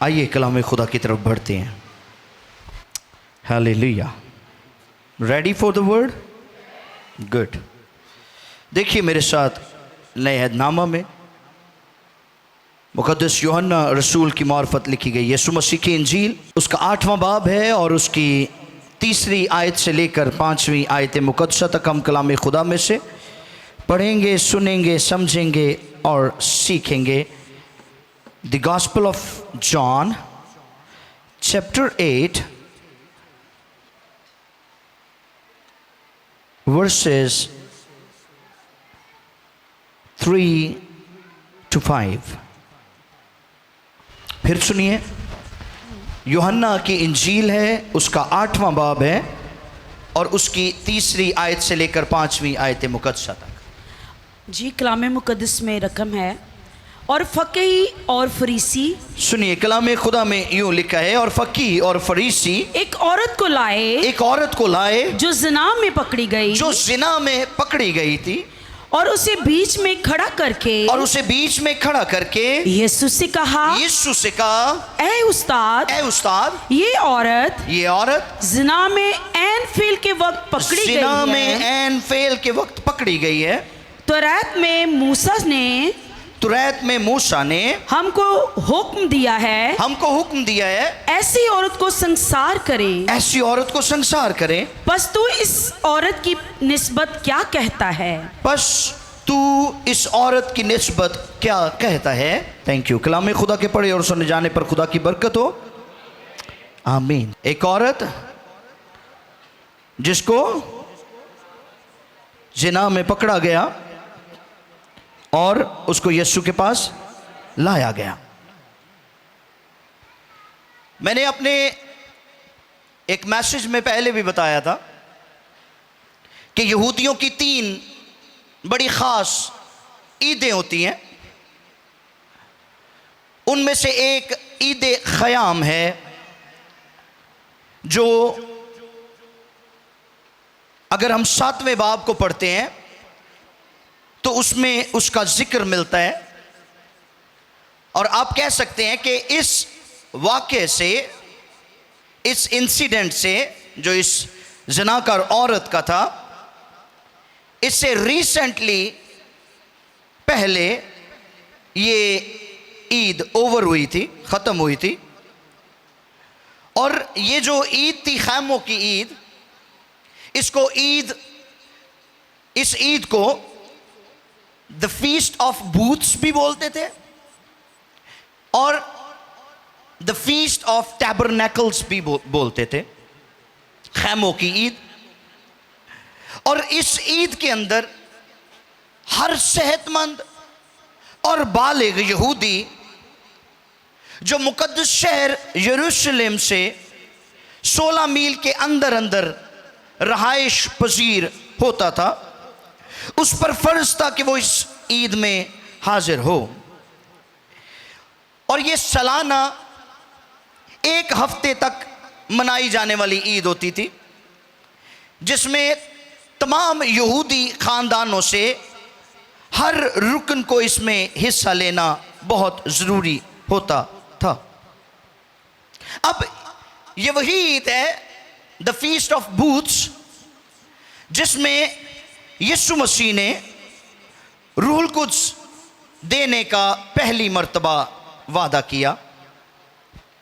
आइए कलाम खुदा की तरफ बढ़ते हैं। Hallelujah. Ready for the word? Good. देखिए मेरे साथ नए अहदनामा में मुक़द्दस यूहन्ना रसूल की मार्फत लिखी गई यीशु मसीह की इंजील, उसका 8वां बाब है और उसकी 3री आयत से लेकर 5वीं आयत मुक़द्दसा तक हम कलाम खुदा में से पढ़ेंगे, सुनेंगे, समझेंगे और सीखेंगे। The gospel of John chapter 8 verses 3 to 5। फिर सुनिए, यूहन्ना की इंजील है, उसका 8वां बाब है और उसकी 3री आयत से लेकर 5वीं आयत मुक़द्दसा तक। जी, कलाम मुक़द्दस में रकम है, और फकीही और फरीसी, सुनिए कलाम खुदा में यूं लिखा है, और फकीह और फरीसी एक औरत को लाए जो जिना में पकड़ी गई थी, और उसे बीच में खड़ा करके यीशु से कहा, ए उस्ताद, ये औरत जिना में ऐन फेल के वक्त पकड़ी गई है। तौरात में मूसा ने हमको हुक्म दिया है ऐसी औरत को संसार करे। बस तू इस औरत की निस्बत क्या कहता है? Thank you. कलाम खुदा के पढ़े और सुने जाने पर खुदा की बरकत हो, आमीन। एक औरत जिसको जिना में पकड़ा गया और उसको यीशु के पास लाया गया। मैंने अपने एक मैसेज में पहले भी बताया था कि यहूदियों की 3 बड़ी खास ईदें होती हैं। उनमें से एक ईद ख़याम है, जो अगर हम 7वें बाब को पढ़ते हैं तो उसमें उसका जिक्र मिलता है। और आप कह सकते हैं कि इस वाक़े से, इस इंसिडेंट से, जो इस ज़िनाकार औरत का था, इससे रिसेंटली पहले ये ईद ओवर हुई थी, ख़त्म हुई थी। और ये जो ईद थी, खैमों की ईद, इस ईद को द फीस्ट ऑफ बूथ्स भी बोलते थे और द फीस्ट ऑफ टैबरनेकल्स भी बोलते थे, खैमों की ईद। और इस ईद के अंदर हर सेहतमंद और बालिग यहूदी जो मुकद्दस शहर यरूशलेम से 16 मील के अंदर रहाइश पजीर होता था, उस पर फर्ज था कि वो इस ईद में हाजिर हो। और ये सालाना 1 हफ्ते तक मनाई जाने वाली ईद होती थी, जिसमें तमाम यहूदी ख़ानदानों से हर रुकन को इसमें हिस्सा लेना बहुत ज़रूरी होता था। अब ये वही ईद है, द फीस्ट ऑफ बूथ्स, जिसमें यीशु मसीह ने रूहुल कुद्स देने का पहली मर्तबा वादा किया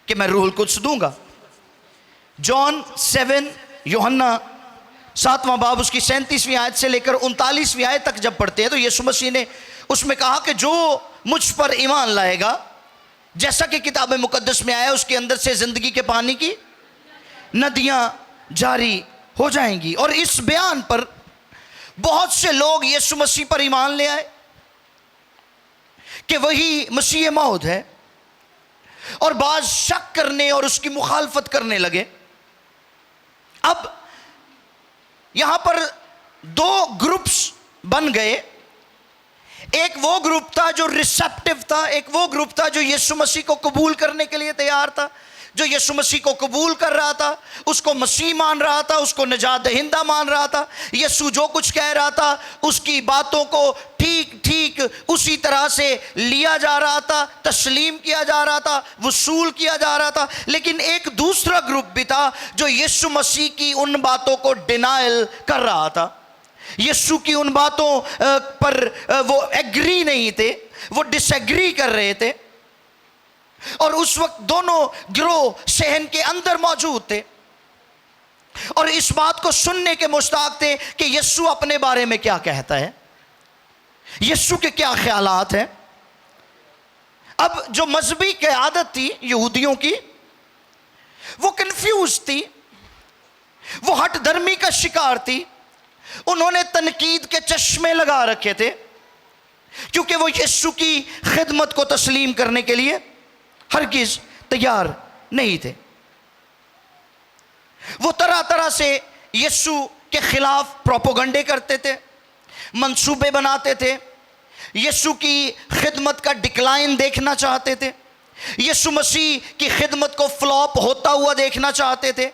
कि मैं रूहुल कुद्स दूंगा। जॉन 7, यूहन्ना 7वां बाब उसकी 37वीं आयत से लेकर 39वीं आयत तक जब पढ़ते हैं तो यीशु मसीह ने उसमें कहा कि जो मुझ पर ईमान लाएगा, जैसा कि किताब मुकद्दस में आया, उसके अंदर से ज़िंदगी के पानी की नदियां जारी हो जाएंगी। और इस बयान पर बहुत से लोग यीशु मसीह पर ईमान ले आए कि वही मसीह मौद है, और बाज शक करने और उसकी मुखालफत करने लगे। अब यहां पर 2 ग्रुप्स बन गए। एक वो ग्रुप था जो रिसेप्टिव था, एक वो ग्रुप था जो यीशु मसीह को कबूल करने के लिए तैयार था, जो यीशु मसीह को कबूल कर रहा था, उसको मसीह मान रहा था, उसको निजात दहिंदा मान रहा था, यीशु जो कुछ कह रहा था उसकी बातों को ठीक ठीक उसी तरह से लिया जा रहा था, तस्लीम किया जा रहा था, वसूल किया जा रहा था। लेकिन एक दूसरा ग्रुप भी था जो यीशु मसीह की उन बातों को डिनायल कर रहा था, यीशु की उन बातों पर वो एग्री नहीं थे, वो डिसएग्री कर रहे थे। और उस वक्त दोनों गिरोह सहन के अंदर मौजूद थे और इस बात को सुनने के मुश्ताक थे कि यीशु अपने बारे में क्या कहता है, यीशु के क्या ख्यालात हैं। अब जो मजहबी क़यादत थी यहूदियों की, वो कंफ्यूज थी, वो हट धर्मी का शिकार थी। उन्होंने तनकीद के चश्मे लगा रखे थे क्योंकि वो यीशु की खिदमत को तस्लीम करने के लिए हरगिज तैयार नहीं थे। वो तरह तरह से यीशु के खिलाफ प्रोपोगंडे करते थे, मंसूबे बनाते थे, यीशु की खिदमत का डिक्लाइन देखना चाहते थे, यीशु मसीह की खिदमत को फ्लॉप होता हुआ देखना चाहते थे।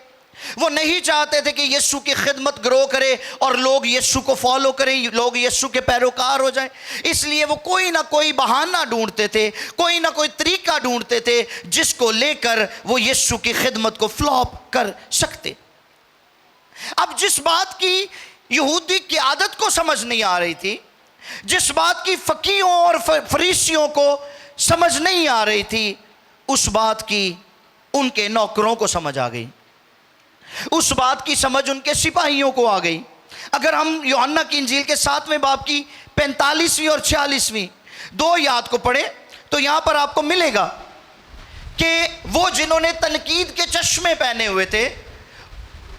वो नहीं चाहते थे कि यीशु की खिदमत ग्रो करे और लोग यीशु को फॉलो करें, लोग यीशु के पैरोकार हो जाएं। इसलिए वो कोई ना कोई बहाना ढूंढते थे, कोई ना कोई तरीका ढूंढते थे जिसको लेकर वो यीशु की खिदमत को फ्लॉप कर सकते। अब जिस बात की यहूदी की आदत को समझ नहीं आ रही थी, जिस बात की फकीहों और फरीसियों को समझ नहीं आ रही थी, उस बात की उनके नौकरों को समझ आ गई, उस बात की समझ उनके सिपाहियों को आ गई। अगर हम यूहन्ना की इंजील के 7वें बाब की 45वीं और 46वीं दो आयत को पढ़े तो यहां पर आपको मिलेगा कि वो जिन्होंने तनकीद के चश्मे पहने हुए थे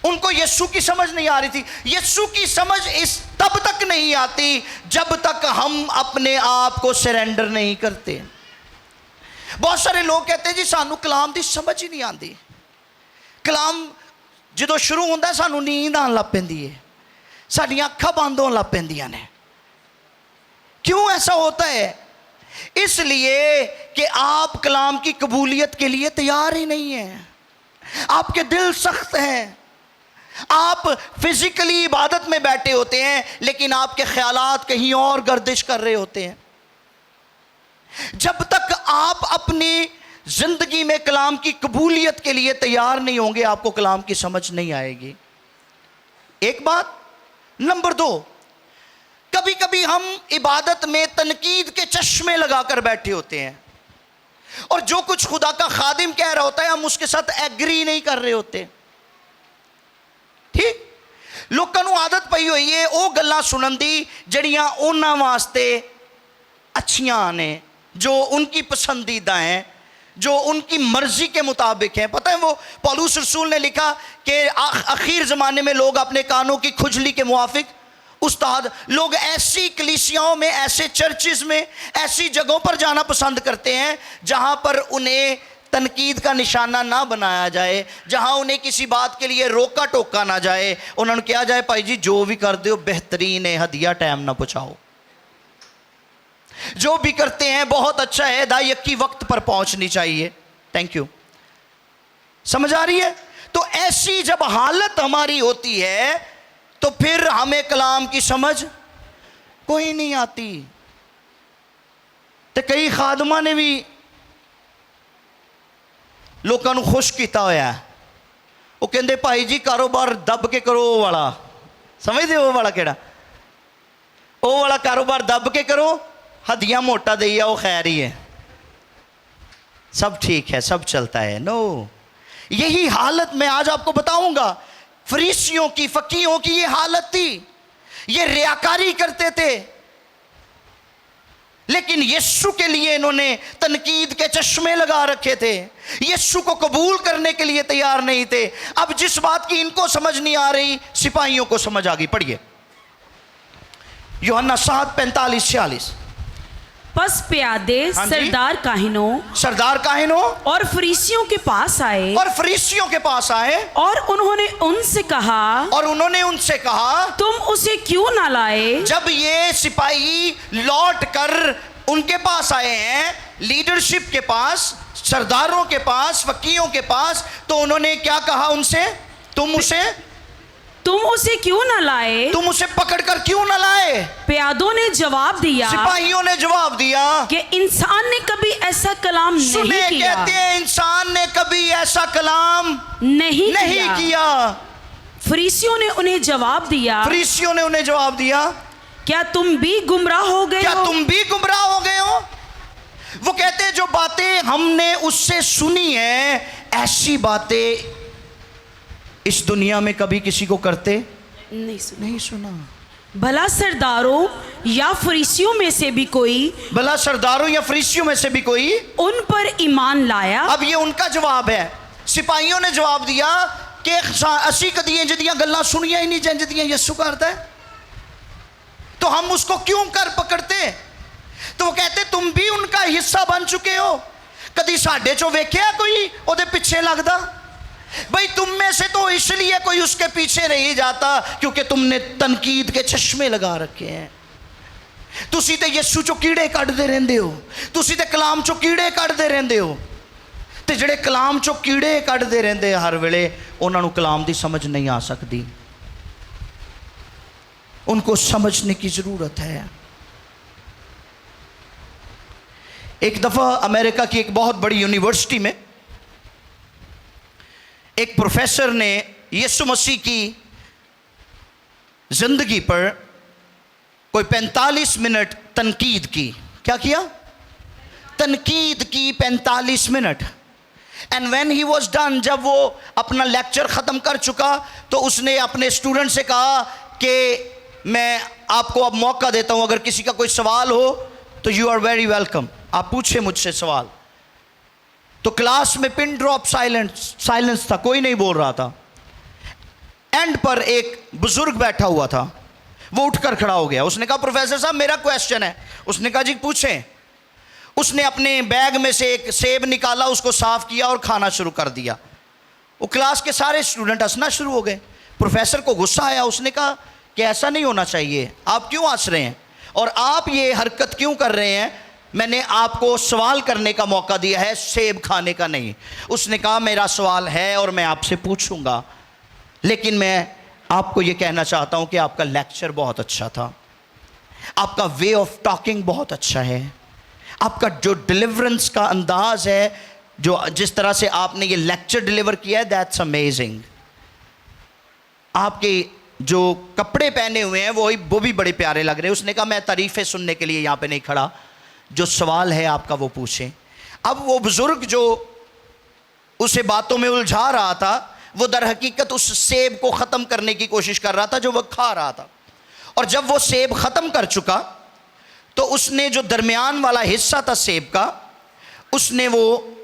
उनको यीशु की समझ नहीं आ रही थी। यीशु की समझ इस तब तक नहीं आती जब तक हम अपने आप को सरेंडर नहीं करते। बहुत सारे लोग कहते हैं जी सानू कलाम की समझ ही नहीं आती, कलाम जो शुरू होता सानू नींद आन लग पैंदी है, साडियां अखां बंद होने लग पैंदियां ने। क्यों ऐसा होता है? इसलिए कि आप कलाम की कबूलियत के लिए तैयार ही नहीं हैं, आपके दिल सख्त हैं, आप फिजिकली इबादत में बैठे होते हैं लेकिन आपके ख्यालात कहीं और गर्दिश कर रहे होते हैं। जब तक आप अपनी जिंदगी में कलाम की कबूलियत के लिए तैयार नहीं होंगे आपको कलाम की समझ नहीं आएगी। एक बात। नंबर 2, कभी कभी हम इबादत में तनकीद के चश्मे लगाकर बैठे होते हैं और जो कुछ खुदा का खादिम कह रहा होता है हम उसके साथ एग्री नहीं कर रहे होते। ठीक, लोगों को आदत पई हुई है वो गल्लां सुनन दी जड़ियां उन्हां वास्ते अच्छियां ने, जो उनकी पसंदीदा हैं, जो उनकी मर्जी के मुताबिक है। पता है वो पौलुस रसूल ने लिखा कि आखिर ज़माने में लोग अपने कानों की खुजली के मुआफिक उस्ताद, लोग ऐसी कलीसियाओं में, ऐसे चर्चेज़ में, ऐसी जगहों पर जाना पसंद करते हैं जहां पर उन्हें तनकीद का निशाना ना बनाया जाए, जहां उन्हें किसी बात के लिए रोका टोका ना जाए। उन्होंने कहा जाए भाई जी जो भी कर दो बेहतरीन है, हदिया टाइम ना पहुँचाओ, जो भी करते हैं बहुत अच्छा है, दायक की वक्त पर पहुंचनी चाहिए, थैंक यू। समझ आ रही है? तो ऐसी जब हालत हमारी होती है तो फिर हमें कलाम की समझ कोई नहीं आती। तो कई खादमा ने भी लोगों को खुश किया होया, वो कहते भाई जी कारोबार दब के करो, वो वाला समझते हो, वो वाला केड़ा, वो वाला कारोबार दब के करो, हदियाँ मोटा दे आओ, खैर ही है, सब ठीक है, सब चलता है। नो, यही हालत मैं आज आपको बताऊंगा। फरीसियों की, फकीहों की ये हालत थी, ये रियाकारी करते थे लेकिन यीशु के लिए इन्होंने तनकीद के चश्मे लगा रखे थे, यीशु को कबूल करने के लिए तैयार नहीं थे। अब जिस बात की इनको समझ नहीं आ रही सिपाहियों को समझ आ गई। पढ़िए यूहन्ना 7:45-46। बस प्यादे सरदार काहिनों और फरीसियों के पास आए, और उन्होंने उनसे कहा तुम उसे क्यों ना लाए। जब ये सिपाही लौट कर उनके पास आए हैं, लीडरशिप के पास, सरदारों के पास, फकीरों के पास, तो उन्होंने क्या कहा उनसे? तुम उसे क्यों न लाए? तुम उसे पकड़कर क्यों न लाए? प्यादों ने जवाब दिया, सिपाहियों ने जवाब दिया कि इंसान ने कभी ऐसा कलाम नहीं किया। कहते हैं इंसान ने कभी ऐसा कलाम नहीं किया। फरीसियों ने उन्हें जवाब दिया, क्या तुम भी गुमराह हो गए हो? वो कहते हैं जो बातें हमने उससे सुनी है, ऐसी बातें इस दुनिया में कभी किसी को करते नहीं सुना। भला सरदारों या फरीसियों में से भी कोई उन पर ईमान लाया? अब ये उनका जवाब है। सिपाहियों ने जवाब दिया कि असी कदियां जदियां गल्लां सुनिया ही नहीं जदियां यीशु करता है, तो हम उसको क्यों कर पकड़ते? तो वो कहते तुम भी उनका हिस्सा बन चुके हो। कदी साडे चो वेख्या कोई ओदे पीछे लगदा? भाई तुम में से तो इसलिए कोई उसके पीछे नहीं जाता क्योंकि तुमने तनकीद के चश्मे लगा रखे हैं। तुसी ते यीशु चो कीड़े कढ़दे रहंदे हो, तुसी ते कलाम चो कीड़े कढ़दे रहंदे हो, ते जिहड़े कलाम चो कीड़े कढ़दे रहंदे हर वेले, उन्हां नूं कलाम दी समझ नहीं आ सकती। उनको समझने की जरूरत है। एक दफा अमेरिका की एक बहुत बड़ी यूनिवर्सिटी में एक प्रोफेसर ने यीशु मसीह की जिंदगी पर कोई 45 मिनट तनकीद की। क्या किया? तनकीद की 45 minute. And when he was done, जब वो अपना लेक्चर ख़त्म कर चुका, तो उसने अपने स्टूडेंट से कहा कि मैं आपको अब मौका देता हूं, अगर किसी का कोई सवाल हो तो यू आर वेरी वेलकम, आप पूछे मुझसे सवाल। तो क्लास में पिन ड्रॉप साइलेंस था, कोई नहीं बोल रहा था। एंड पर एक बुजुर्ग बैठा हुआ था, वो उठकर खड़ा हो गया। उसने कहा प्रोफेसर साहब मेरा क्वेश्चन है। उसने कहा जी पूछें। उसने अपने बैग में से एक सेब निकाला, उसको साफ किया और खाना शुरू कर दिया। वो क्लास के सारे स्टूडेंट हंसना शुरू हो गए। प्रोफेसर को गुस्सा आया। उसने कहा कि ऐसा नहीं होना चाहिए, आप क्यों हंस रहे हैं और आप ये हरकत क्यों कर रहे हैं? मैंने आपको सवाल करने का मौका दिया है, सेब खाने का नहीं। उसने कहा मेरा सवाल है और मैं आपसे पूछूंगा, लेकिन मैं आपको ये कहना चाहता हूं कि आपका लेक्चर बहुत अच्छा था, आपका वे ऑफ टॉकिंग बहुत अच्छा है, आपका जो डिलीवरेंस का अंदाज है, जो जिस तरह से आपने ये लेक्चर डिलीवर किया है, दैट्स अमेजिंग। आपके जो कपड़े पहने हुए हैं वो भी बड़े प्यारे लग रहे हैं। उसने कहा मैं तारीफ़ें सुनने के लिए यहाँ पे नहीं खड़ा, जो सवाल है आपका वो पूछें। अब वो बुजुर्ग जो उसे बातों में उलझा रहा था, वो दर हकीकत उस सेब को ख़त्म करने की कोशिश कर रहा था जो वह खा रहा था। और जब वो सेब ख़त्म कर चुका तो उसने जो दरमियान वाला हिस्सा था सेब का, उसने वो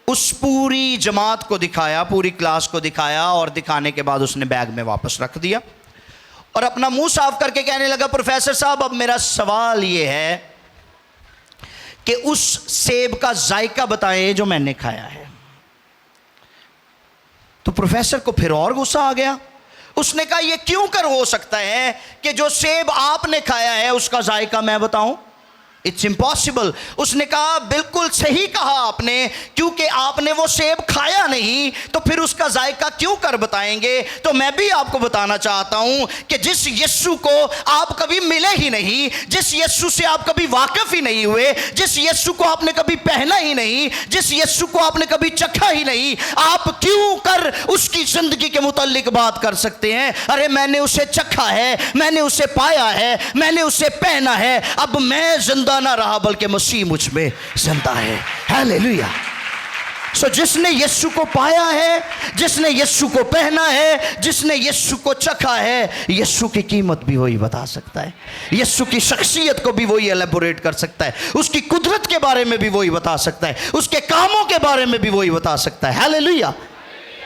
उस पूरी जमात को दिखाया, पूरी क्लास को दिखाया, और दिखाने के बाद उसने बैग में वापस रख दिया और अपना मुंह साफ करके कहने लगा प्रोफेसर साहब अब मेरा सवाल ये है कि उस सेब का जायका बताएं जो मैंने खाया है। तो प्रोफेसर को फिर और गुस्सा आ गया। उसने कहा यह क्यों कर हो सकता है कि जो सेब आपने खाया है उसका जायका मैं बताऊं? It's impossible. उसने कहा बिल्कुल सही कहा आपने, क्योंकि आपने वो सेब खाया नहीं तो फिर उसका जायका क्यों कर बताएंगे? तो मैं भी आपको बताना चाहता हूं कि जिस यीशु को आप कभी मिले ही नहीं, जिस यीशु से आप कभी वाकिफ ही नहीं हुए, जिस यीशु को आपने कभी पहना ही नहीं, जिस यीशु को आपने कभी चखा ही नहीं, आप क्यों कर उसकी जिंदगी के मुतालिक बात कर सकते हैं? अरे मैंने उसे चखा है, मैंने उसे पाया है, मैंने उसे पहना है। अब मैं जिंदा ना रहा बल्कि मसीह मुझ में जिंदा है। हालेलुया। सो जिसने यीशु को पाया है, जिसने यीशु को पहना है, जिसने यीशु को चखा है, यीशु की कीमत भी वही बता सकता है, यीशु की शख्सियत को भी वही एलेबोरेट कर सकता है, उसकी कुदरत के बारे में भी वही बता सकता है, उसके कामों के बारे में भी वही बता सकता है। हालेलुया।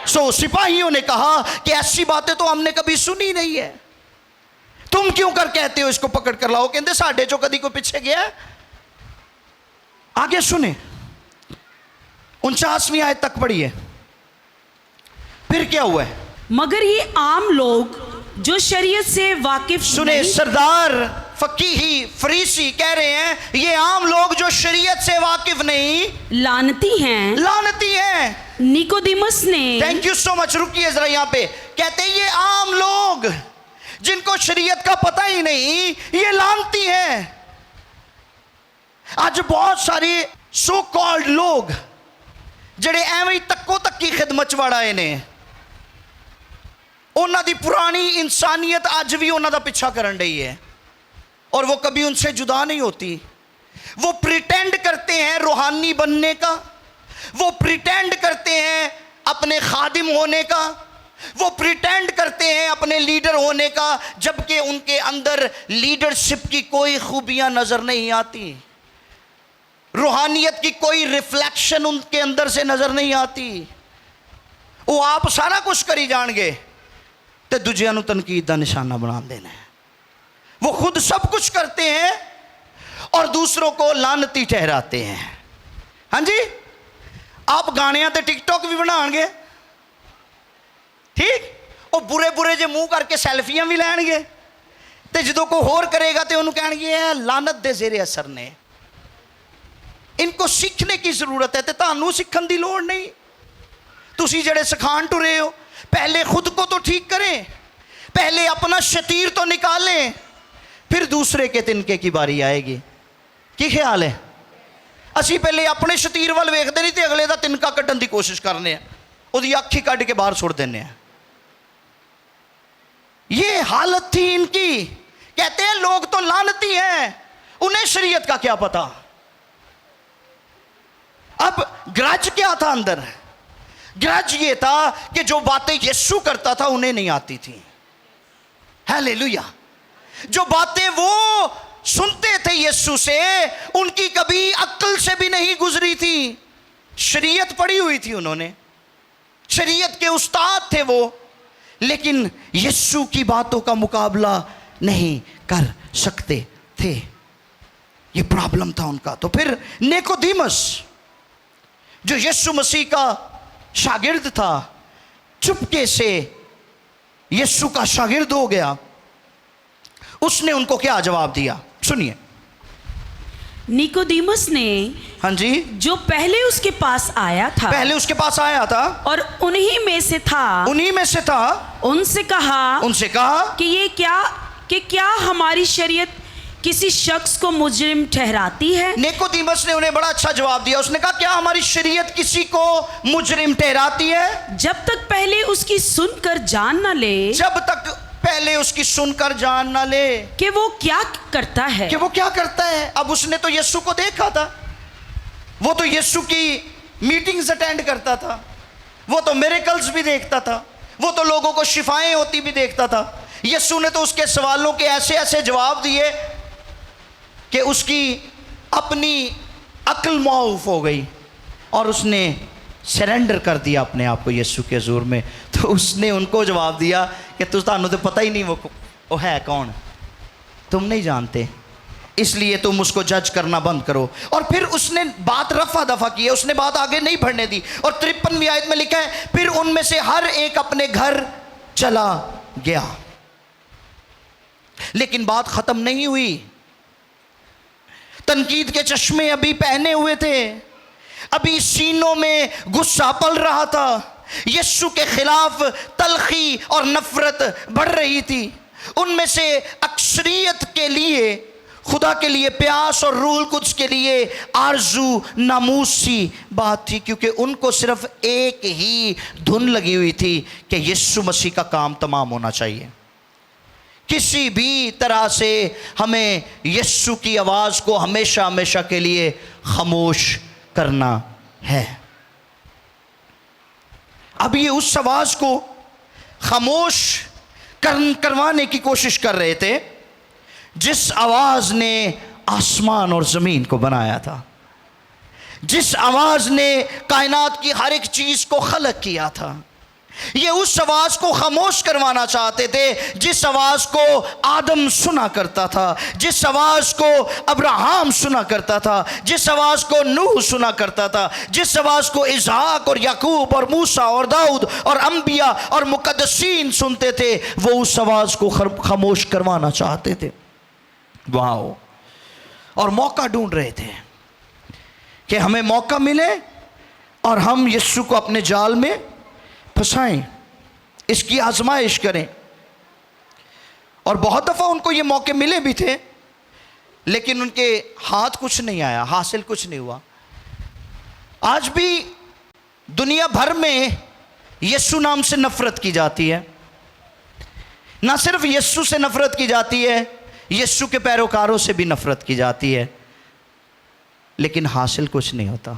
सो सिपाहियों ने कहा कि ऐसी बातें तो हमने कभी सुनी नहीं है, तुम क्यों कर कहते हो इसको पकड़ कर लाओ? कहते साढ़े चो कदी को पीछे गया। आगे सुने 49वीं आयत तक पढ़िए, फिर क्या हुआ है? मगर ये आम लोग जो शरीयत से वाकिफ सुने, सरदार फकीही फरीसी कह रहे हैं ये आम लोग जो शरीयत से वाकिफ नहीं, लानती हैं। लानती हैं। निकोदेमस ने, थैंक यू सो मच, रुकिए जरा यहाँ पे। कहते हैं ये आम लोग जिनको शरीयत का पता ही नहीं, ये लानती हैं। आज बहुत सारे सो कॉल्ड लोग ਜਿਹੜੇ ਐਵੇਂ ਤੱਕੋ ਤੱਕੀ ਖਿਦਮਤ ਚ ਵੜ ਆਏ ਨੇ, ਉਹਨਾਂ ਦੀ ਪੁਰਾਣੀ ਇਨਸਾਨੀਅਤ ਅੱਜ ਵੀ ਉਹਨਾਂ ਦਾ ਪਿੱਛਾ ਕਰਨ ਰਹੀ है और वो कभी उनसे जुदा नहीं होती। वो प्रिटेंड करते हैं रूहानी बनने का, वो प्रिटेंड करते हैं अपने खादिम होने का, वो प्रिटेंड करते हैं अपने लीडर होने का, जबकि उनके अंदर लीडरशिप की कोई खूबियां नजर नहीं आती, रूहानियत की कोई रिफ्लेक्शन उनके अंदर से नजर नहीं आती। वो आप सारा कुछ करी जाएंगे तो दूजिया नूं तनकीद का निशाना बना देना है। वो खुद सब कुछ करते हैं और दूसरों को लानती ठहराते हैं। हाँ जी, आप गाणियां ते टिकटॉक भी बनाएंगे, ठीक, वो बुरे बुरे जे मुंह करके सैल्फियां भी लैणगे, तो जो कोई होर करेगा तो उन्होंने कहेंगे लानत दे जेरे असर ने। इनको सीखने की जरूरत है, तो तुहानू सीखने की लोड़ नहीं। तुसी जड़े सिखान टुरे हो, पहले खुद को तो ठीक करें, पहले अपना शतीर तो निकालें, फिर दूसरे के तिनके की बारी आएगी। की ख्याल है? असी पहले अपने शतीर वाल वेखते नहीं, तो अगले का तिनका कट्टन की कोशिश करने, उसकी अख ही कट के बाहर सुट देने। ये हालत थी इनकी। कहते हैं लोग तो लानती हैं, उन्हें शरीयत का क्या पता। अब ग्रज क्या था अंदर? ग्रज ये था कि जो बातें यीशु करता था उन्हें नहीं आती थी। हालेलुया। जो बातें वो सुनते थे यीशु से, उनकी कभी अक्ल से भी नहीं गुजरी थी। शरीयत पढ़ी हुई थी उन्होंने, शरीयत के उस्ताद थे वो, लेकिन यीशु की बातों का मुकाबला नहीं कर सकते थे। ये प्रॉब्लम था उनका। तो फिर निकोदेमस जो यीशु मसीह का शागिर्द था, चुपके से यीशु का शागिर्द हो गया। उसने उनको क्या जवाब दिया, सुनिए। निकोदेमस ने, हाँ जी, जो पहले उसके पास आया था, पहले उसके पास आया था और उन्हीं में से था, उनसे कहा कि क्या हमारी शरीयत किसी शख्स को मुजरिम ठहराती है? निकोदेमस ने उन्हें बड़ा अच्छा जवाब दिया। उसने कहा क्या हमारी शरीयत किसी को मुजरिम ठहराती है? जब तक पहले उसकी सुनकर जान न ले, जब तक पहले उसकी सुनकर जान ना ले कि वो क्या करता है, कि वो क्या करता है। अब उसने तो यीशु को देखा था, वो तो यीशु की मीटिंग्स अटेंड करता था, वो तो मिरेकल्स भी देखता था, वो तो लोगों को शिफाएं होती भी देखता था। यीशु ने तो उसके सवालों के ऐसे ऐसे जवाब दिए कि उसकी अपनी अक्ल मौफ हो गई और उसने सरेंडर कर दिया अपने आप को यीशु के हुजूर में। तो उसने उनको जवाब दिया कि तुझे तो पता ही नहीं वो है कौन, तुम नहीं जानते, इसलिए तुम उसको जज करना बंद करो। और फिर उसने बात रफा दफा की है, उसने बात आगे नहीं बढ़ने दी। और 53वीं आयत में लिखा है फिर उनमें से हर एक अपने घर चला गया। लेकिन बात खत्म नहीं हुई। तनकीद के चश्मे अभी पहने हुए थे, अभी सीनों में गुस्सा पल रहा था, यीशु के खिलाफ तलखी और नफरत बढ़ रही थी। उनमें से अक्सरियत के लिए, खुदा के लिए प्यास और रूहुल कुद्स के लिए आरजू नामूसी बात थी, क्योंकि उनको सिर्फ एक ही धुन लगी हुई थी कि यीशु मसीह का काम तमाम होना चाहिए। किसी भी तरह से हमें यीशु की आवाज़ को हमेशा हमेशा के लिए खामोश करना है। अब ये उस आवाज़ को खामोश करवाने की कोशिश कर रहे थे जिस आवाज़ ने आसमान और ज़मीन को बनाया था, जिस आवाज़ ने कायनात की हर एक चीज़ को खलक किया था, ये उस आवाज को खामोश करवाना चाहते थे जिस आवाज को आदम सुना करता था, जिस आवाज को अब्राहम सुना करता था, जिस आवाज को नूह सुना करता था, जिस आवाज को इसहाक और याकूब और मूसा और दाऊद और अंबिया और मुकद्दसीन सुनते थे, वो उस आवाज को खामोश करवाना चाहते थे। वाह! और मौका ढूंढ रहे थे कि हमें मौका मिले और हम यीशु को अपने जाल में फंसाएं, इसकी आजमाइश करें। और बहुत दफ़ा उनको ये मौके मिले भी थे, लेकिन उनके हाथ कुछ नहीं आया, हासिल कुछ नहीं हुआ। आज भी दुनिया भर में यीशु नाम से नफरत की जाती है। ना सिर्फ यीशु से नफरत की जाती है, यीशु के पैरोकारों से भी नफरत की जाती है, लेकिन हासिल कुछ नहीं होता।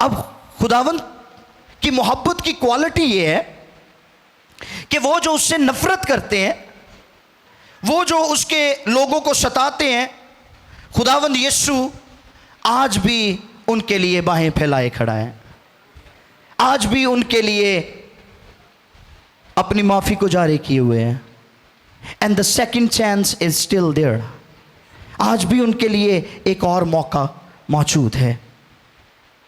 अब खुदावंद की मोहब्बत की क्वालिटी ये है कि वो जो उससे नफरत करते हैं, वो जो उसके लोगों को सताते हैं, खुदावंद यीशु आज भी उनके लिए बाहें फैलाए खड़ा है, आज भी उनके लिए अपनी माफ़ी को जारी किए हुए हैं। And the second chance is still there. आज भी उनके लिए एक और मौका मौजूद है।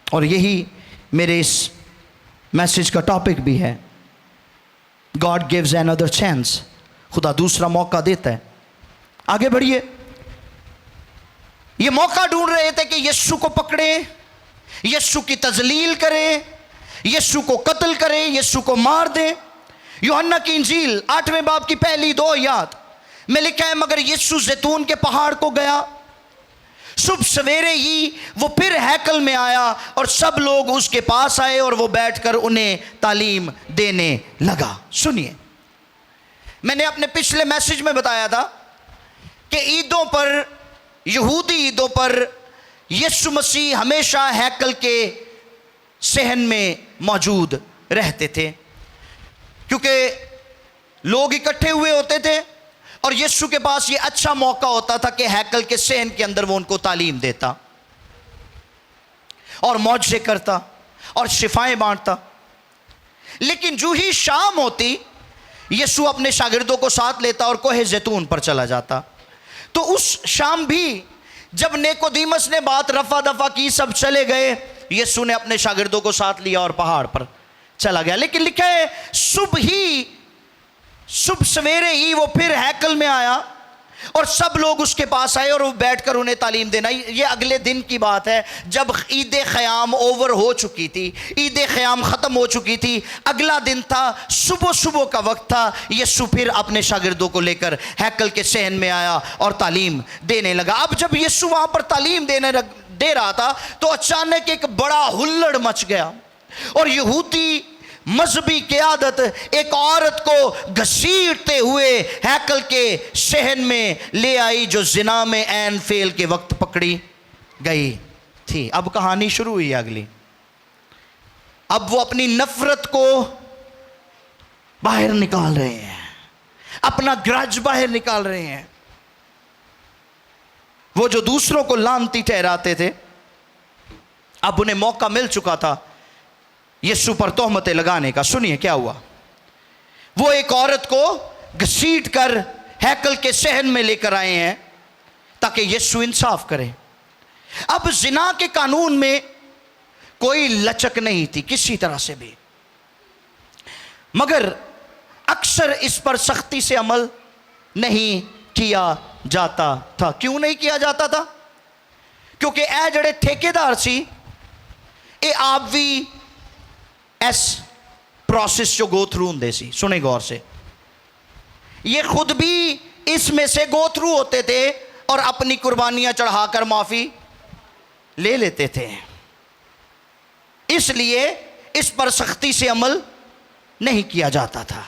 और यही मेरे इस मैसेज का टॉपिक भी है, गॉड गिव्स अनदर चांस। खुदा दूसरा मौका देता है। आगे बढ़िए। ये मौका ढूंढ रहे थे कि यीशु को पकड़े, यीशु की तजलील करें, यीशु को कत्ल करें, यीशु को मार दें। यूहन्ना की इंजील 8वें बाब की पहली 2 आयत में लिखा है, मगर यीशु जैतून के पहाड़ को गया, सुबह सवेरे ही वो फिर हैकल में आया और सब लोग उसके पास आए और वो बैठकर उन्हें तालीम देने लगा। सुनिए, मैंने अपने पिछले मैसेज में बताया था कि ईदों पर, यहूदी ईदों पर यीशु मसीह हमेशा हैकल के सहन में मौजूद रहते थे, क्योंकि लोग इकट्ठे हुए होते थे और यीशु के पास ये अच्छा मौका होता था कि हैकल के सहन के अंदर वो उनको तालीम देता और मौजज़े करता और शिफाएं बांटता। लेकिन जो ही शाम होती, यीशु अपने शागिर्दों को साथ लेता और कोहे जैतून पर चला जाता। तो उस शाम भी जब निकोदेमुस ने बात रफा दफा की, सब चले गए, यीशु ने अपने शागिर्दों को साथ लिया और पहाड़ पर चला गया। लेकिन लिखा है सुबह सवेरे ही वो फिर हैकल में आया और सब लोग उसके पास आए और वो बैठकर उन्हें तालीम देना। ये अगले दिन की बात है, जब ईद ख़याम ओवर हो चुकी थी, ईद ख़याम ख़त्म हो चुकी थी। अगला दिन था, सुबह का वक्त था। यीशु फिर अपने शागिर्दों को लेकर हैकल के सहन में आया और तालीम देने लगा। अब जब यीशु वहाँ पर तालीम दे रहा था तो अचानक एक बड़ा हुल्लड़ मच गया और यहूदी मजहबी क़यादत एक औरत को घसीटते हुए हैकल के सहन में ले आई, जो जिना में ऐन फेल के वक्त पकड़ी गई थी। अब कहानी शुरू हुई अगली। अब वो अपनी नफरत को बाहर निकाल रहे हैं, अपना ग्रज बाहर निकाल रहे हैं। वो जो दूसरों को लानती ठहराते थे, अब उन्हें मौका मिल चुका था यीशु पर तोहमतें लगाने का। सुनिए क्या हुआ। वो एक औरत को घसीट कर हैकल के सहन में लेकर आए हैं ताकि यीशु इंसाफ करे। अब जिना के कानून में कोई लचक नहीं थी किसी तरह से भी, मगर अक्सर इस पर सख्ती से अमल नहीं किया जाता था। क्यों नहीं किया जाता था? क्योंकि ए जड़े ठेकेदार सी, ए आप भी एस प्रोसेस जो गो थ्रू होंदे सी। सुने गौर से, ये खुद भी इसमें से गो थ्रू होते थे और अपनी कुर्बानियां चढ़ाकर माफी ले लेते थे। इसलिए इस पर सख्ती से अमल नहीं किया जाता था।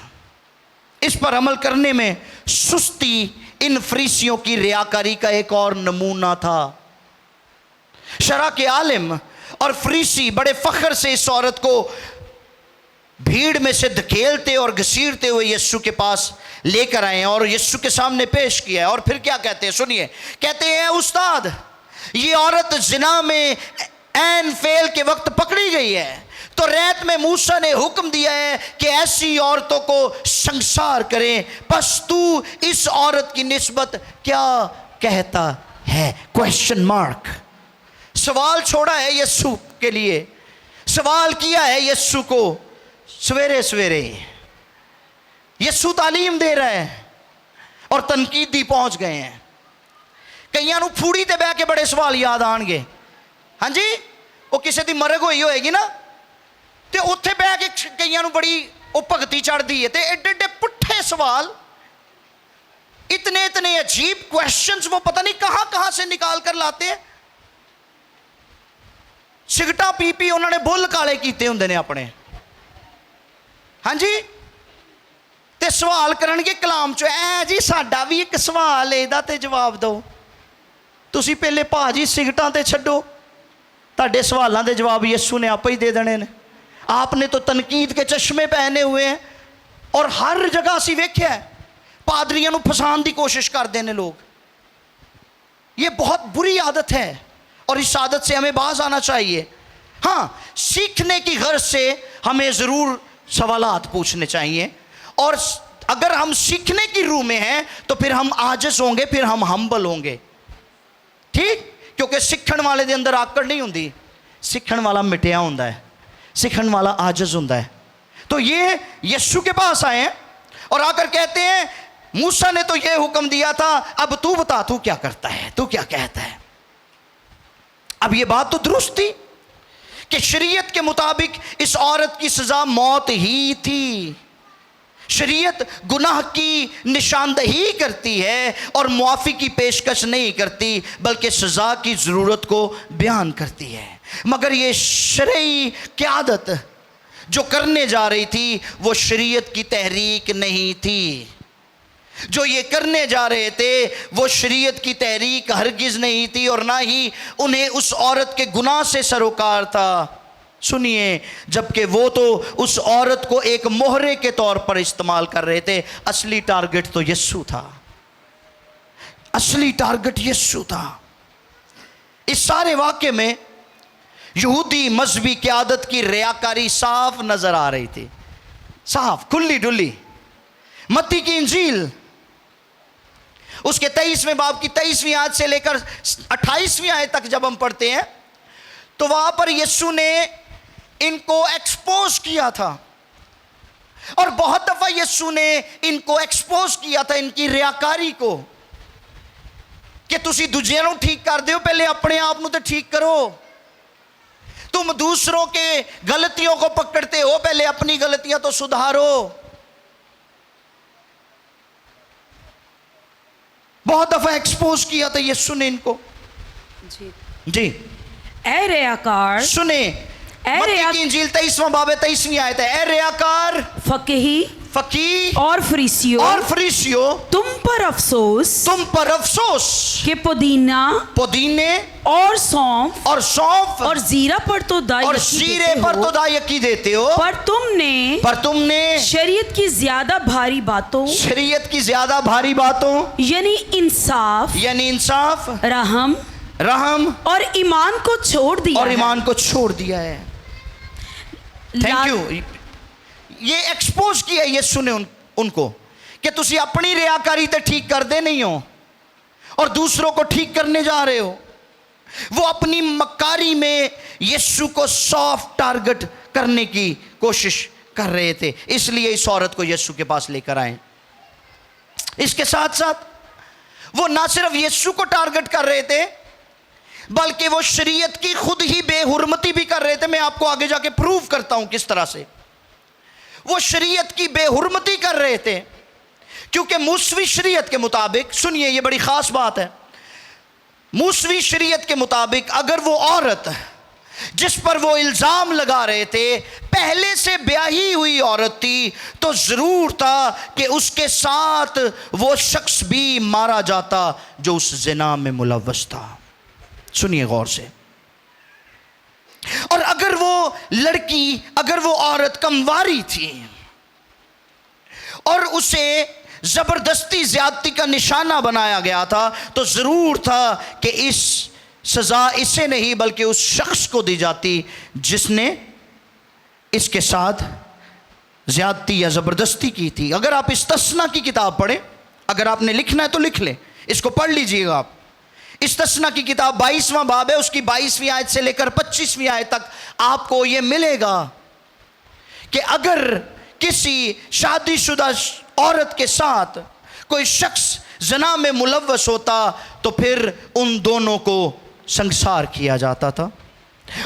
इस पर अमल करने में सुस्ती इन फरीसियों की रियाकारी का एक और नमूना था। शरा के आलिम और फरीसी बड़े फख्र से इस औरत को भीड़ में से धकेलते और घसीटते हुए यीशु के पास लेकर आए और यीशु के सामने पेश किया। और फिर क्या कहते हैं, सुनिए। कहते हैं, उस्ताद, ये औरत जिना में ऐन फेल के वक्त पकड़ी गई है, तो तो रैत में मूसा ने हुक्म दिया है कि ऐसी औरतों को संसार करें, बस तू इस औरत की निस्बत क्या कहता है? Question mark. सवाल छोड़ा है यीशु के लिए, सवाल किया है यीशु को सवेरे सवेरे। यीशु तालीम दे रहा है और तनकीदी पहुंच गए हैं। कईयां नूं फूड़ी ते बह के बड़े सवाल याद आएंगे। हाँ जी, वो किसी की मरग हुई होएगी ना, तो उत्थे बह के कईयां नूं बड़ी वो भगती चढ़ती है, तो एडे एडे पुट्ठे सवाल, इतने इतने अजीब क्वेश्चंस वो पता नहीं कहां कहां से निकाल कर लाते हैं। सिगटा पी पी उन्होंने बुल काले किए होंगे ने अपने। हाँ जी, ते सवाल करनगे कलाम चो, ऐ जी साडा भी एक सवाल है, इहदा ते जवाब दो। तुसी पहले भाजी सिगटां ते छड्डो, तुहाडे सवालों के जवाब यीशु ने आप ही दे देने ने। आपने तो तनकीद के चश्मे पहने हुए हैं और हर जगह असी वेख्या है पादरियों को फसान की कोशिश करते हैं लोग। ये बहुत बुरी आदत है और इस आदत से हमें बाज आना चाहिए। हाँ, सीखने की गर्ज से हमें ज़रूर सवालात पूछने चाहिए, और अगर हम सीखने की रूह में हैं तो फिर हम आजिज़ होंगे, फिर हम हम्बल होंगे। ठीक, क्योंकि सीखण वाले दे अंदर आकड़ नहीं होंदी, सीखण वाला मिटिया होंदा है, सीखण वाला आजिज़ होंदा है। तो ये यीशु के पास आए हैं और आकर कहते हैं मूसा ने तो ये हुक्म दिया था, अब तू बता तू क्या करता है, तू क्या कहता है। अब ये बात तो दुरुस्त थी कि शरीयत के मुताबिक इस औरत की सज़ा मौत ही थी। शरीयत गुनाह की निशानदही करती है और मुआफ़ी की पेशकश नहीं करती, बल्कि सज़ा की ज़रूरत को बयान करती है। मगर ये शरई क़यादत जो करने जा रही थी वो शरीयत की तहरीक नहीं थी। जो ये करने जा रहे थे वो शरीयत की तहरीक हरगिज़ नहीं थी, और ना ही उन्हें उस औरत के गुनाह से सरोकार था। सुनिए, जबकि वो तो उस औरत को एक मोहरे के तौर पर इस्तेमाल कर रहे थे, असली टारगेट तो यीशु था, असली टारगेट यीशु था। इस सारे वाक़े में यहूदी मजहबी क़यादत की रियाकारी साफ नज़र आ रही थी, साफ खुली डुली। मत्ती की इंजील उसके 23वें बाब की 23वीं आयत से लेकर 28वीं आयत तक जब हम पढ़ते हैं तो वहां पर यीशु ने इनको एक्सपोज किया था, और बहुत दफा यीशु ने इनको एक्सपोज किया था, इनकी रियाकारी को, कि तुसी दूजियां नूं ठीक कर दो, पहले अपने आप नूं तो ठीक करो। तुम दूसरों के गलतियों को पकड़ते हो, पहले अपनी गलतियां तो सुधारो। बहुत दफा एक्सपोज किया था यीशु ने इनको। जी ए रियाकार, सुने, मत्ती की इंजील 23वां बाब 23वीं आयत है। ए रियाकार, फकीह और फरीसियों, तुम पर अफसोस कि पुदीने और सौंफ और जीरा पर तो दायकी देते हो, पर तुमने शरीयत की ज्यादा भारी बातों यानी इंसाफ, रहम और ईमान को छोड़ दिया है। Thank you. ये एक्सपोज किया यीशु ने उनको कि तुसी अपनी रियाकारी तो ठीक करते नहीं हो और दूसरों को ठीक करने जा रहे हो। वो अपनी मक्कारी में यीशु को सॉफ्ट टारगेट करने की कोशिश कर रहे थे, इसलिए इस औरत को यीशु के पास लेकर आए। इसके साथ साथ वो ना सिर्फ यीशु को टारगेट कर रहे थे, बल्कि वो शरीयत की खुद ही बेहुरमती भी कर रहे थे। मैं आपको आगे जाके प्रूव करता हूं किस तरह से वो शरीयत की बेहुरमती कर रहे थे। क्योंकि मूसवी शरीयत के मुताबिक, सुनिए ये बड़ी ख़ास बात है, मूसवी शरीयत के मुताबिक अगर वो औरत जिस पर वो इल्ज़ाम लगा रहे थे पहले से ब्याही हुई औरत थी, तो ज़रूर था कि उसके साथ वो शख्स भी मारा जाता जो उस ज़िना में मुलव्वस था। सुनिए गौर से। और अगर वो लड़की, अगर वो औरत कमवारी थी और उसे ज़बरदस्ती ज़्यादती का निशाना बनाया गया था, तो ज़रूर था कि इस सज़ा इसे नहीं बल्कि उस शख्स को दी जाती जिसने इसके साथ ज्यादती या ज़बरदस्ती की थी। अगर आप इस्तस्ना की किताब पढ़ें, अगर आपने लिखना है तो लिख लें, इसको पढ़ लीजिएगा आप। इस्तस्ना की किताब 22वां बाब है, उसकी 22वीं आयत से लेकर 25वीं आयत तक आपको यह मिलेगा कि अगर किसी शादीशुदा औरत के साथ कोई शख्स जना में मुलव्वस होता तो फिर उन दोनों को संसार किया जाता था।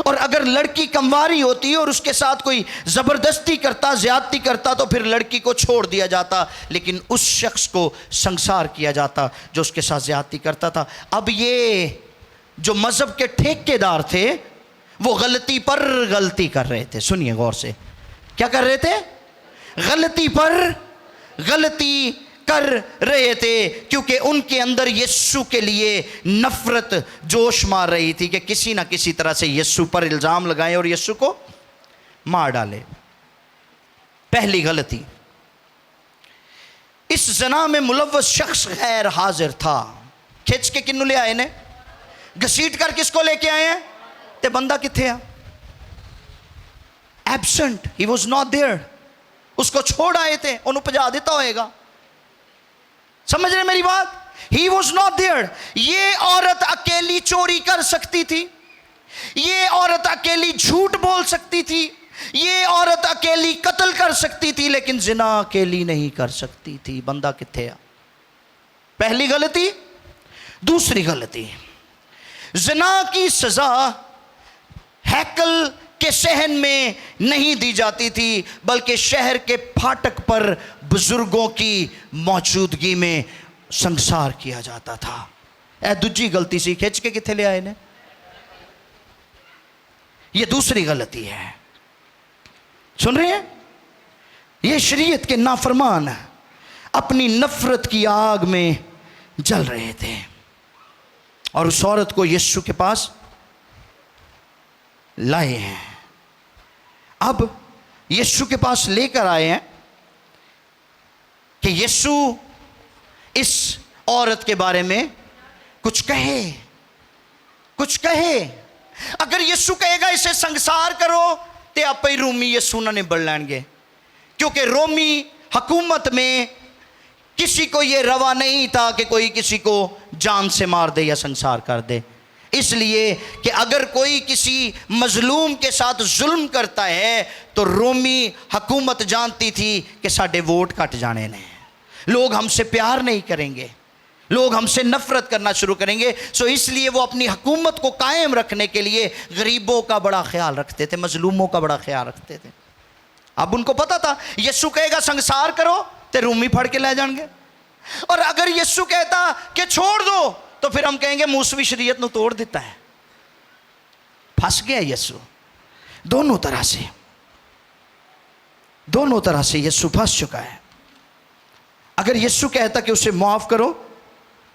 और अगर लड़की कंवारी होती और उसके साथ कोई ज़बरदस्ती करता, ज़्यादती करता, तो फिर लड़की को छोड़ दिया जाता, लेकिन उस शख्स को संसार किया जाता जो उसके साथ ज़्यादती करता था। अब ये जो मज़हब के ठेकेदार थे वो गलती पर गलती कर रहे थे। सुनिए गौर से, क्या कर रहे थे? गलती पर गलती कर रहे थे, क्योंकि उनके अंदर यीशु के लिए नफरत जोश मार रही थी कि किसी ना किसी तरह से यीशु पर इल्ज़ाम लगाएं और यीशु को मार डाले। पहली गलती, इस जना में मुलव्वस शख्स गैर हाजिर था। खिंच के किन्नू ले आए ने, घसीट कर किसको लेके आए हैं? ते बंदा किथे आ? Absent, he was not there. उसको छोड़ आए थे, उन्होंने भजा दिता होएगा। समझ रहे मेरी बात? He was not there. ये औरत अकेली चोरी कर सकती थी, ये औरत अकेली झूठ बोल सकती थी, ये औरत अकेली कत्ल कर सकती थी, लेकिन जिना अकेली नहीं कर सकती थी। बंदा किथे आ? पहली गलती। दूसरी गलती, जिना की सजा हैकल के सहन में नहीं दी जाती थी, बल्कि शहर के फाटक पर बुजुर्गों की मौजूदगी में संसार किया जाता था। ए दूसरी गलती सी, खिंच के किथे ले आए ने? ये दूसरी गलती है। सुन रहे हैं? ये शरीयत के नाफरमान अपनी नफरत की आग में जल रहे थे और उस औरत को यीशु के पास लाए हैं। अब यीशु के पास लेकर आए हैं कि यीशु इस औरत के बारे में कुछ कहे, कुछ कहे। अगर यीशु कहेगा इसे संसार करो तो आप ही रोमी यीशु ना निबड़ लेंगे, क्योंकि रोमी हुकूमत में किसी को यह रवा नहीं था कि कोई किसी को जान से मार दे या संसार कर दे। इसलिए कि अगर कोई किसी मजलूम के साथ जुल्म करता है तो रोमी हुकूमत जानती थी कि साडे वोट कट जाने ने, लोग हमसे प्यार नहीं करेंगे, लोग हमसे नफरत करना शुरू करेंगे। सो इसलिए वो अपनी हुकूमत को कायम रखने के लिए गरीबों का बड़ा ख्याल रखते थे, मजलूमों का बड़ा ख्याल रखते थे। अब उनको पता था यीशु कहेगा संसार करो तो रोमी फड़ के ले जाएंगे, और अगर यीशु कहता कि छोड़ दो तो फिर हम कहेंगे मूसवी शरीयत ਨੂੰ तोड़ देता है। फंस गया यीशु। दोनों तरह से यीशु फंस चुका है। अगर यीशु कहता कि उसे माफ करो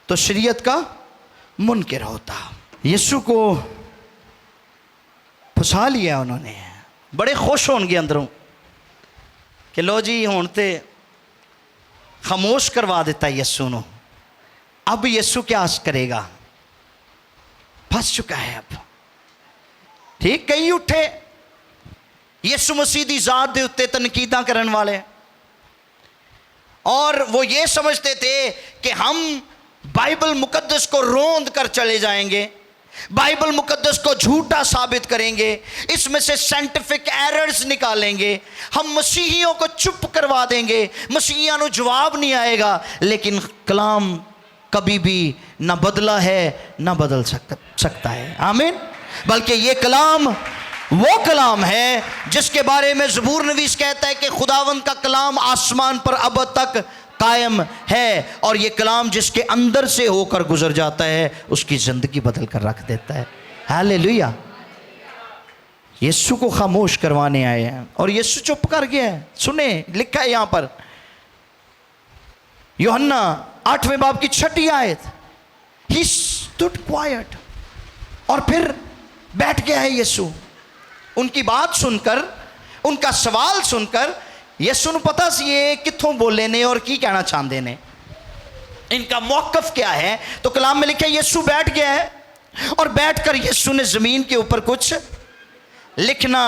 तो शरीयत का मुनकिर होता। यीशु को फंसा लिया उन्होंने। बड़े खुश होंगे अंदरों कि लो जी हुण ते खामोश करवा देता यीशु ने। अब यीशु क्या करेगा? फंस चुका है अब। ठीक, कई उठे यीशु मसीह दी जात दे उत्ते तनकीदा करन वाले, और वो ये समझते थे कि हम बाइबल मुकद्दस को रोंद कर चले जाएंगे, बाइबल मुकद्दस को झूठा साबित करेंगे, इसमें से साइंटिफिक एरर्स निकालेंगे, हम मसीहियों को चुप करवा देंगे, मसीहियों को जवाब नहीं आएगा। लेकिन कलाम कभी भी ना बदला है ना बदल सकता है। आमीन। बल्कि ये कलाम वो कलाम है जिसके बारे में ज़बूर नवीस कहता है कि खुदावंद का कलाम आसमान पर अब तक कायम है, और ये कलाम जिसके अंदर से होकर गुजर जाता है उसकी ज़िंदगी बदल कर रख देता है। हालेलुया। यीशु को खामोश करवाने आए हैं और यीशु चुप कर गया है। सुने, लिखा है यहाँ पर यूहन्ना 8वें बाब की 6ठी आयत, ही स्टूड क्वाइट, और फिर बैठ गया है यीशु। उनकी बात सुनकर, उनका सवाल सुनकर यीशु को पता सी ये कित्थों बोले ने और की कहना चाहते ने, इनका मौकफ क्या है। तो कलाम में लिखा है यीशु बैठ गया है, और बैठकर यीशु ने ज़मीन के ऊपर कुछ लिखना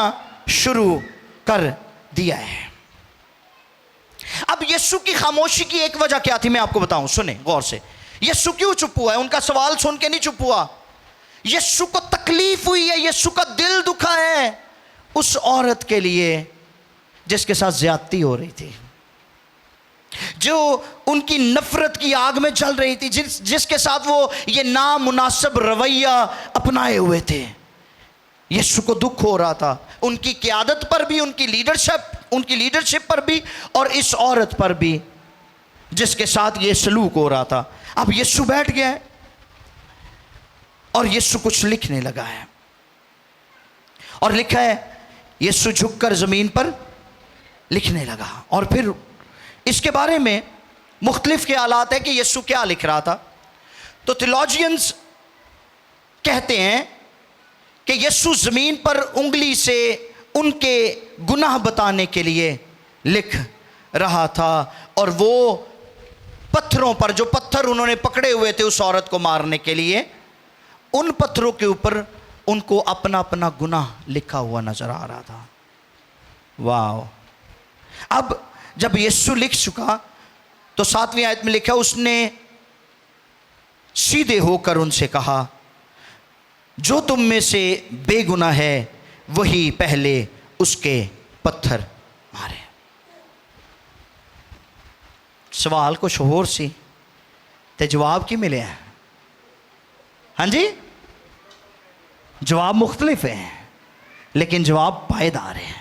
शुरू कर दिया है। अब यीशु की खामोशी की एक वजह क्या थी, मैं आपको बताऊं, सुने गौर से। यीशु क्यों चुप हुआ है? उनका सवाल सुन के नहीं चुप हुआ। यीशु को तकलीफ हुई है, यीशु का दिल दुखा है उस औरत के लिए जिसके साथ ज्यादती हो रही थी, जो उनकी नफरत की आग में जल रही थी, जिसके साथ वो ये नामुनासिब रवैया अपनाए हुए थे। यीशु को दुख हो रहा था उनकी क़यादत पर भी, उनकी लीडरशिप पर भी, और इस औरत पर भी जिसके साथ ये सलूक हो रहा था। अब यीशु बैठ गया है और यीशु कुछ लिखने लगा है, और लिखा है यीशु झुककर जमीन पर लिखने लगा। और फिर इसके बारे में मुख्तलिफ ख्यालात है कि यीशु क्या लिख रहा था। तो थियोलॉजियंस कहते हैं कि यीशु ज़मीन पर उंगली से उनके गुनाह बताने के लिए लिख रहा था, और वो पत्थरों पर, जो पत्थर उन्होंने पकड़े हुए थे उस औरत को मारने के लिए, उन पत्थरों के ऊपर उनको अपना अपना गुनाह लिखा हुआ नजर आ रहा था। वाह। अब जब यीशु लिख चुका तो 7वीं आयत में लिखा, उसने सीधे होकर उनसे कहा, जो तुम में से बेगुनाह है वही पहले उसके पत्थर मारे। सवाल कुछ होर सी ते जवाब की मिले हैं? हाँ जी, जवाब मुख्तलिफ है लेकिन जवाब पायदार है।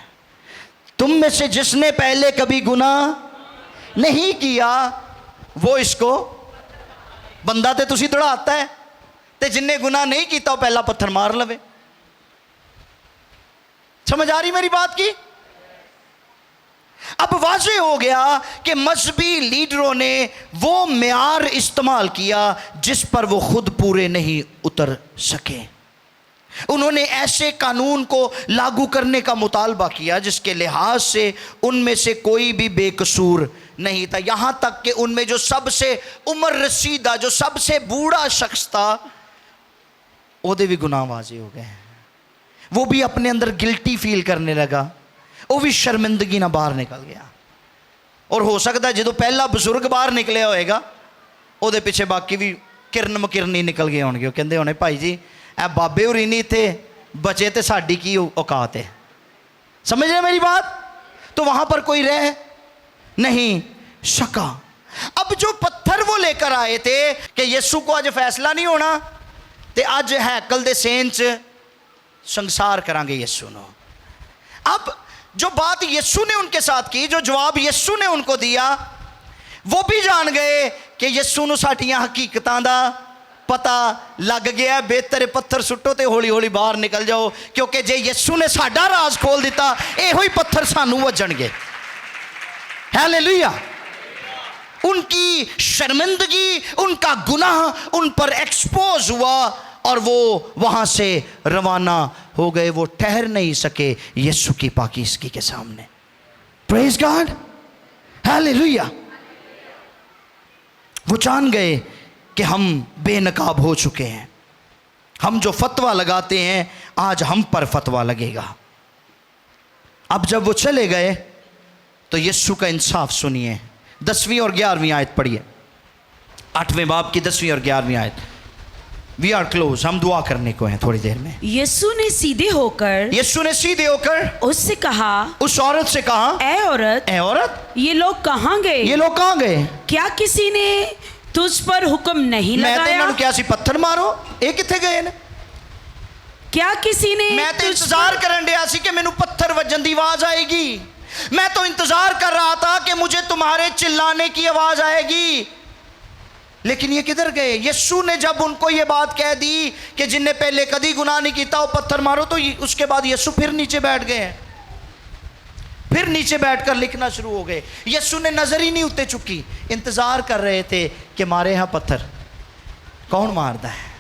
तुम में से जिसने पहले कभी गुनाह नहीं किया वो इसको, बंदा ते तुसी दौड़ाता है, ते जिन्ने गुनाह नहीं किया वो पहला पत्थर मार लवे। समझ आ रही मेरी बात की? अब वाज़ेह हो गया कि मजहबी लीडरों ने वो मेयार इस्तेमाल किया जिस पर वो खुद पूरे नहीं उतर सके। उन्होंने ऐसे कानून को लागू करने का मुतालबा किया जिसके लिहाज से उनमें से कोई भी बेकसूर नहीं था। यहाँ तक कि उनमें जो सबसे उम्र रसीदा, जो सबसे बूढ़ा शख्स था, ओदे भी गुनाह वाज़ेह हो गए। वो भी अपने अंदर गिल्टी फील करने लगा, वो भी शर्मिंदगी ना बाहर निकल गया। और हो सकता है जो पहला बजुर्ग बाहर निकले होएगा ਉਹਦੇ ਪਿੱਛੇ बाकी भी किरण मकिरनी निकल गए होंगे। कहते होने भाई जी ए बाबे होरी नहीं थे बचे तो साड़ी की औकात है। समझ रहे मेरी बात? तो वहां पर कोई रह नहीं सका। अब जो पत्थर वो लेकर आए थे कि यीशु को अज फैसला नहीं होना, तो अज हैकल दे सेन च संसार करांगे यीशु नो। अब जो बात यीशु ने उनके साथ की, जो जवाब यीशु ने उनको दिया, वो भी जान गए कि यीशु नूं साडियां हकीकतां दा पता लग गया। बेहतर पत्थर सुट्टो तो हौली हौली बाहर निकल जाओ, क्योंकि जे यीशु ने साडा राज खोल दिता इहो ही पत्थर सानू वजणगे। हालेलुया। उनकी शर्मिंदगी, उनका गुनाह उन पर एक्सपोज हुआ और वो वहां से रवाना हो गए। वो ठहर नहीं सके यीशु की पाकीज़गी के सामने। Praise God, hallelujah. वो जान गए कि हम बेनकाब हो चुके हैं। हम जो फतवा लगाते हैं आज हम पर फतवा लगेगा। अब जब वो चले गए तो यीशु का इंसाफ सुनिए। 10वीं और 11वीं आयत पढ़िए, 8वें बाब की 10वीं और 11वीं आयत। वी आर क्लोज, हम दुआ करने को हैं थोड़ी देर में। यीशु ने सीधे होकर उससे कहा, उस औरत से कहा, ए औरत, ये लोग कहाँ गए? क्या किसी ने तुझ पर हुक्म नहीं लगाया? क्या सी पत्थर मारो, ये किथे गए ने? क्या किसी ने? मैं तो इंतजार करन दिया सी कि मैनू पत्थर वजन दी आवाज आएगी। मैं तो इंतजार कर रहा था कि मुझे तुम्हारे चिल्लाने की आवाज आएगी, लेकिन ये किधर गए? यीशु ने जब उनको ये बात कह दी कि जिनने पहले कभी गुनाह नहीं किया वो पत्थर मारो, तो उसके बाद यीशु फिर नीचे बैठ गए। फिर नीचे बैठकर लिखना शुरू हो गए। यीशु ने नजर ही नहीं उठे चुकी, इंतजार कर रहे थे कि मारे यहाँ पत्थर। कौन मारता है?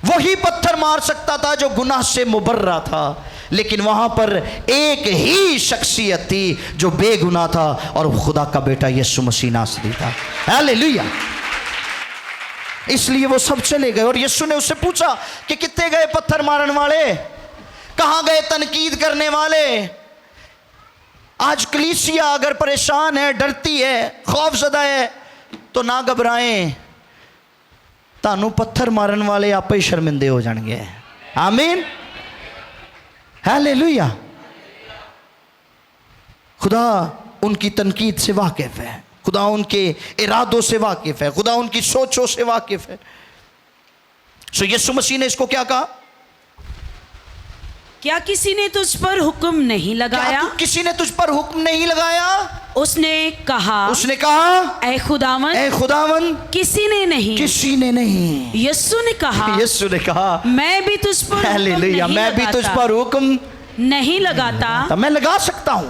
वही पत्थर मार सकता था जो गुनाह से मुबर्रा था, लेकिन वहां पर एक ही शख्सियत थी जो बेगुनाह था, और खुदा का बेटा यीशु मसीह नासरी था। हालेलुया। इसलिए वो सब चले गए और यीशु ने उससे पूछा कि कितने गए पत्थर मारने वाले, कहां गए तनकीद करने वाले? आज कलीसिया अगर परेशान है, डरती है, खौफजदा है, तो ना घबराएं, तानू पत्थर मारन वाले आपे ही शर्मिंदे हो जाएंगे। आमीन, हालेलुया। खुदा उनकी तनकीद से वाकिफ है, खुदा उनके इरादों से वाकिफ है, खुदा उनकी सोचों से वाकिफ है। सो यीशु मसीह ने इसको क्या कहा? क्या किसी ने तुझ पर हुक्म नहीं लगाया? किसी ने तुझ पर हुक्म नहीं लगाया? उसने कहा ऐ खुदावन किसी ने नहीं, किसी ने नहीं। यीशु ने कहा मैं भी तुझ पर हालेलुया, मैं भी तुझ पर हुक्म नहीं लगाता। तो मैं लगा सकता हूं।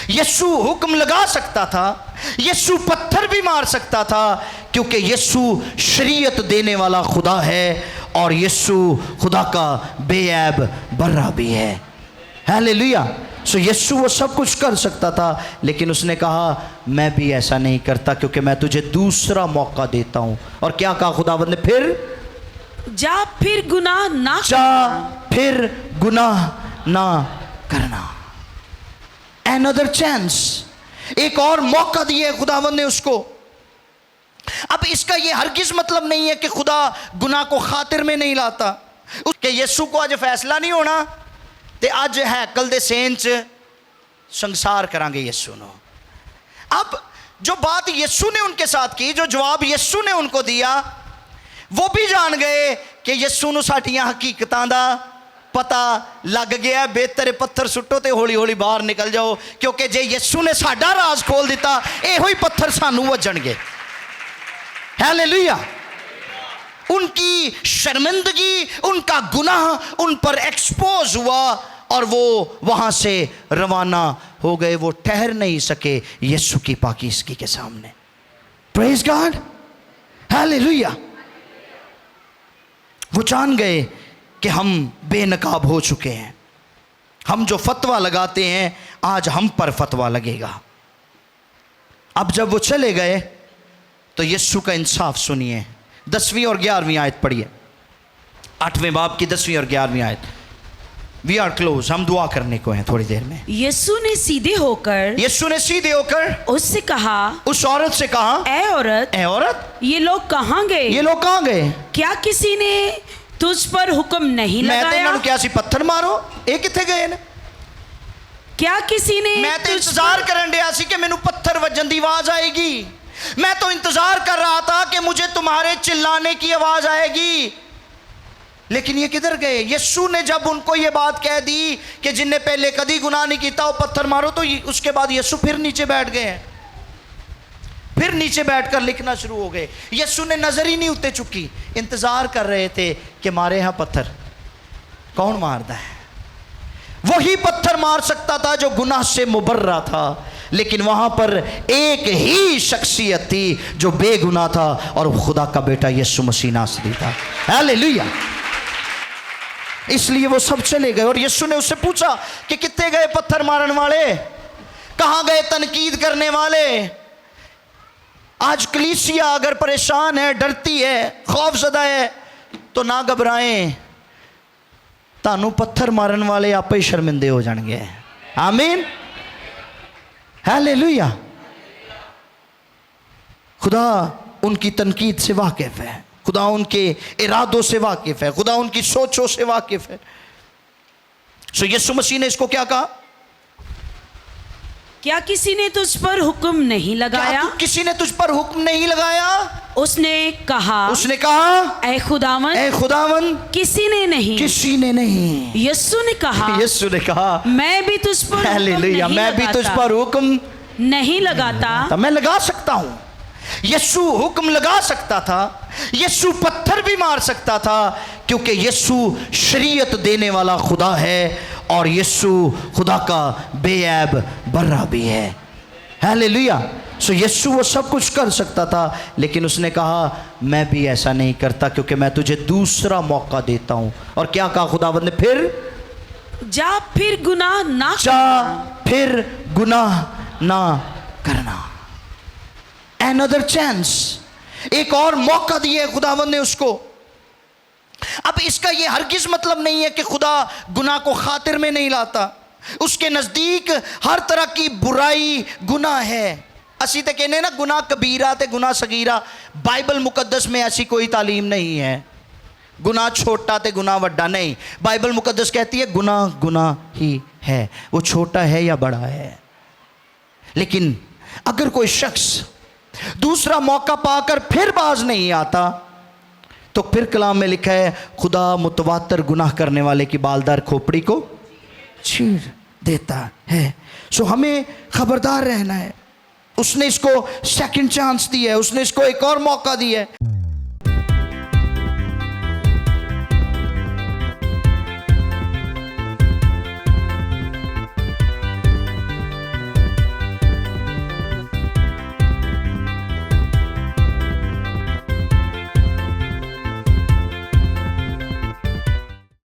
यीशु हुक्म लगा सकता था, यीशु पत्थर भी मार सकता था, क्योंकि यीशु शरीयत देने वाला खुदा है और यीशु खुदा का बेऐब बर्रा भी है। हालेलुया। सो यीशु वो सब कुछ कर सकता था, लेकिन उसने कहा मैं भी ऐसा नहीं करता, क्योंकि मैं तुझे दूसरा मौका देता हूं। और क्या कहा खुदावंद ने? जा फिर गुनाह ना करना। Another chance, एक और मौका दिया खुदावंद ने उसको। अब इसका ये हरगिज मतलब नहीं है कि खुदा गुनाह को खातिर में नहीं लाता, कि यीशु को आज फैसला नहीं होना ते आज हैकल दे सेंच संसार करांगे यीशु नो। अब जो बात यीशु ने उनके साथ की, जो जवाब यीशु ने उनको दिया, वो भी जान गए कि यीशु नु साडियां हकीकतां दा पता लग गया। बेहतर पत्थर सुट्टो ते हौली हौली बाहर निकल जाओ, क्योंकि जे यीशु ने साडा राज खोल दिता, इहो ही पत्थर सानू वजणगे। हालेलुया। उनकी शर्मिंदगी, उनका गुनाह उन पर एक्सपोज हुआ और वो वहां से रवाना हो गए। वो ठहर नहीं सके यीशु की पाकीज़गी के सामने। Praise God, hallelujah. वो जान गए कि हम बेनकाब हो चुके हैं, हम जो फतवा लगाते हैं आज हम पर फतवा लगेगा। अब जब वो चले गए तो यीशु का इंसाफ सुनिए। 10वीं और 11वीं आयत पढ़िए, 8वें बाब की 10वीं और 11वीं आयत। वी आर क्लोज, हम दुआ करने को हैं थोड़ी देर में। यीशु ने सीधे होकर उससे कहा, उस औरत से कहा, ए औरत, ये लोग कहाँ गए? क्या किसी ने तुझ पर हुक्म नहीं लगाया? मैं क्या सी पत्थर मारो, ये किथे गए ने? क्या किसी ने? मैं तो इंतजार करन दिया सी कि मैनू पत्थर वजन दी आवाज आएगी। मैं तो इंतजार कर रहा था कि मुझे तुम्हारे चिल्लाने की आवाज आएगी, लेकिन ये किधर गए? यीशु ने जब उनको ये बात कह दी कि जिनने पहले कभी गुनाह नहीं किया वो पत्थर मारो, तो उसके बाद यीशु फिर नीचे बैठ गए हैं, फिर नीचे बैठकर लिखना शुरू हो गए। यीशु ने नजर ही नहीं उते चुकी, इंतजार कर रहे थे कि मारे यहाँ पत्थर। कौन मारता है? वही पत्थर मार सकता था जो गुनाह से मुबर्रा था, लेकिन वहां पर एक ही शख्सियत थी जो बेगुनाह था, और खुदा का बेटा यीशु मसीह नासरी था। हालेलुया। इसलिए वो सब चले गए और यीशु ने उससे पूछा कि कितने गए पत्थर मारन वाले, कहां गए तनकीद करने वाले? आज कलीसिया अगर परेशान है, डरती है, खौफजदा है, तो ना घबराएं, तानू पत्थर मारन वाले आपे ही शर्मिंदे हो जाएंगे। आमीन, हालेलुया। खुदा उनकी तनकीद से वाकिफ है, खुदा उनके इरादों से वाकिफ है, खुदा उनकी सोचों से वाकिफ है। सो यीशु मसीह ने इसको क्या कहा? क्या किसी ने तुझ पर हुक्म नहीं लगाया? किसी ने तुझ पर हुक्म नहीं लगाया? उसने कहा, ऐ खुदावन किसी ने नहीं। यीशु ने कहा, मैं भी तुझ पर हालेलुया, मैं भी तुझ पर हुक्म नहीं लगाता। तो मैं लगा सकता हूं। यीशु हुक्म लगा सकता था, यीशु पत्थर भी मार सकता था, क्योंकि यीशु शरीयत देने वाला खुदा है और यीशु खुदा का बेऐब बर्रा भी है। हालेलुया। सो यीशु वो सब कुछ कर सकता था, लेकिन उसने कहा मैं भी ऐसा नहीं करता, क्योंकि मैं तुझे दूसरा मौका देता हूं। और क्या कहा खुदावंद ने? जा फिर गुनाह ना करना। Another chance, एक और मौका दिया खुदावंद ने उसको। अब इसका ये हरगिज मतलब नहीं है कि खुदा गुनाह को खातिर में नहीं लाता, उसके नज़दीक हर तरह की बुराई गुनाह है। असी तो कहने ना गुनाह कबीरा ते गुनाह सगीरा, बाइबल मुकद्दस में ऐसी कोई तालीम नहीं है। गुनाह छोटा ते गुनाह वड्डा नहीं, बाइबल मुकद्दस कहती है गुनाह गुनाह ही है, वो छोटा है या बड़ा है। लेकिन अगर कोई शख्स दूसरा मौका पाकर फिर बाज नहीं आता तो फिर कलाम में लिखा है खुदा मुतवातर गुनाह करने वाले की बालदार खोपड़ी को चीर देता है। सो हमें खबरदार रहना है। उसने इसको सेकंड चांस दी है, उसने इसको एक और मौका दिया है।